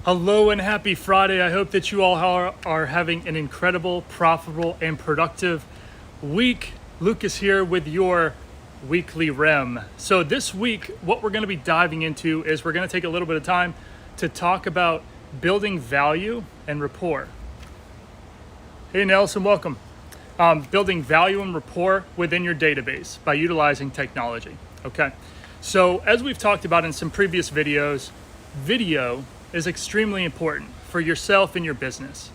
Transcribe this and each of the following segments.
Hello and happy Friday. I hope that you all are having an incredible, profitable, and productive week. Lucas here with your weekly REM. So this week, what we're going to be diving into is we're going to take a little bit of time to talk about building value and rapport. Hey Nelson, welcome. Building value and rapport within your database by utilizing technology. Okay, so as we've talked about in some previous videos, video is extremely important for yourself and your business.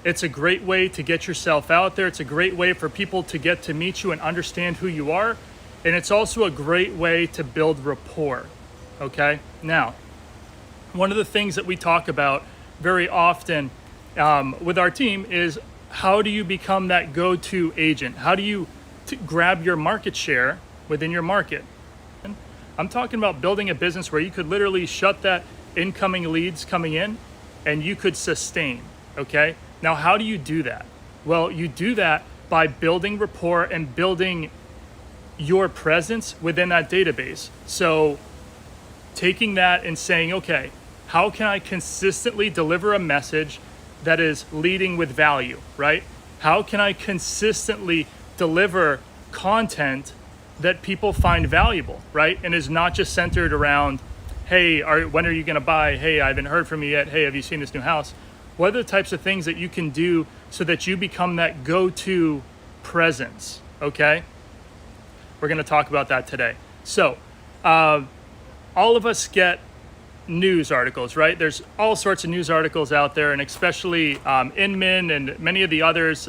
It's a great way to get yourself out there. It's a great way for people to get to meet you and understand who you are. And it's also a great way to build rapport. Okay, now, one of the things that we talk about very often with our team is how do you become that go-to agent? How do you grab your market share within your market? I'm talking about building a business where you could literally shut that incoming leads coming in and you could sustain. Okay, now how do you do that? Well, you do that by building rapport and building your presence within that database. So taking that and saying, okay, how can I consistently deliver a message that is leading with value, right? How can I consistently deliver content that people find valuable, right? And is not just centered around, hey, when are you gonna buy? Hey, I haven't heard from you yet. Hey, have you seen this new house? What are the types of things that you can do so that you become that go-to presence, okay? We're gonna talk about that today. So, all of us get news articles, right? There's all sorts of news articles out there, and especially Inman and many of the others,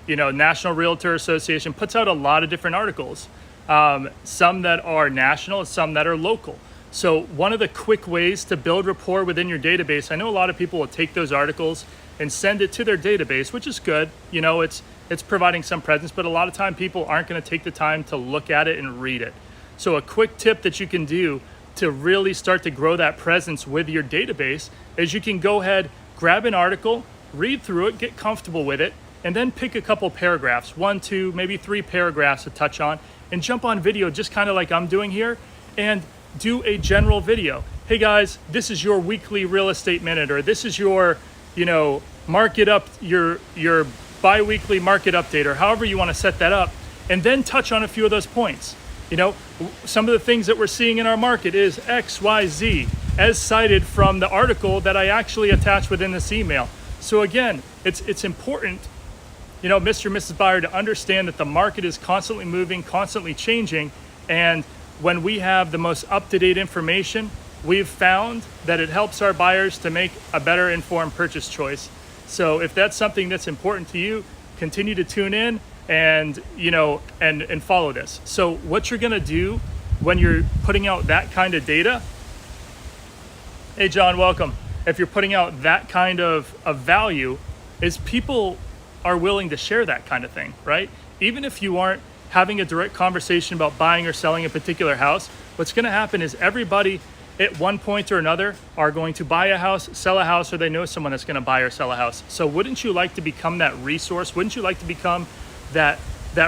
National Realtor Association puts out a lot of different articles. Some that are national, some that are local. So one of the quick ways to build rapport within your database, I know a lot of people will take those articles and send it to their database, which is good. You know, it's providing some presence, but a lot of time people aren't going to take the time to look at it and read it. So a quick tip that you can do to really start to grow that presence with your database is you can go ahead, grab an article, read through it, get comfortable with it, and then pick a couple paragraphs, 1, 2, maybe 3 paragraphs to touch on, and jump on video just kind of like I'm doing here, and do a general video. Hey guys, this is your weekly real estate minute, or this is your, market up, your bi-weekly market update, or however you want to set that up, and then touch on a few of those points. Some of the things that we're seeing in our market is X, Y, Z, as cited from the article that I actually attached within this email. So again, it's important, Mr. and Mrs. Buyer, to understand that the market is constantly moving, constantly changing, and when we have the most up-to-date information, we've found that it helps our buyers to make a better informed purchase choice. So if that's something that's important to you, continue to tune in and and follow this. So what you're gonna do when you're putting out that kind of data, hey John, welcome. If you're putting out that kind of value, is people are willing to share that kind of thing, right? Even if you aren't having a direct conversation about buying or selling a particular house, what's gonna happen is everybody at one point or another are going to buy a house, sell a house, or they know someone that's gonna buy or sell a house. So wouldn't you like to become that resource? Wouldn't you like to become that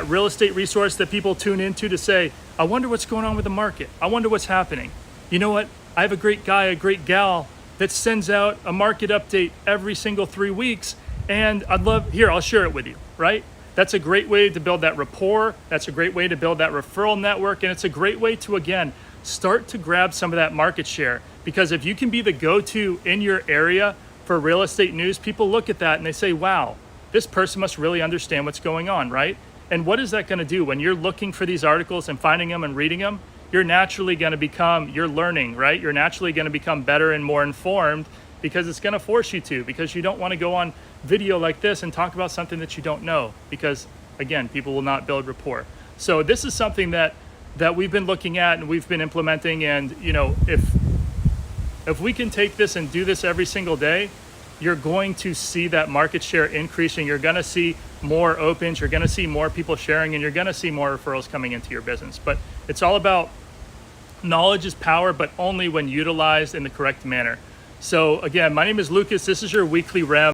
real estate resource that people tune into to say, I wonder what's going on with the market. I wonder what's happening. You know what? I have a great guy, a great gal that sends out a market update every single 3 weeks, and I'll share it with you, right? That's a great way to build that rapport. That's a great way to build that referral network. And it's a great way to, again, start to grab some of that market share. Because if you can be the go-to in your area for real estate news, people look at that and they say, wow, this person must really understand what's going on, right? And what is that going to do? When you're looking for these articles and finding them and reading them, you're naturally going to you're learning, right? You're naturally going to become better and more informed, because it's going to force you to, because you don't want to go on video like this and talk about something that you don't know, because again, people will not build rapport. So this is something that we've been looking at and we've been implementing, and if we can take this and do this every single day, you're going to see that market share increasing. You're going to see more opens, you're going to see more people sharing, and you're going to see more referrals coming into your business. But it's all about knowledge is power, but only when utilized in the correct manner. So again, my name is Lucas. This is your weekly REM.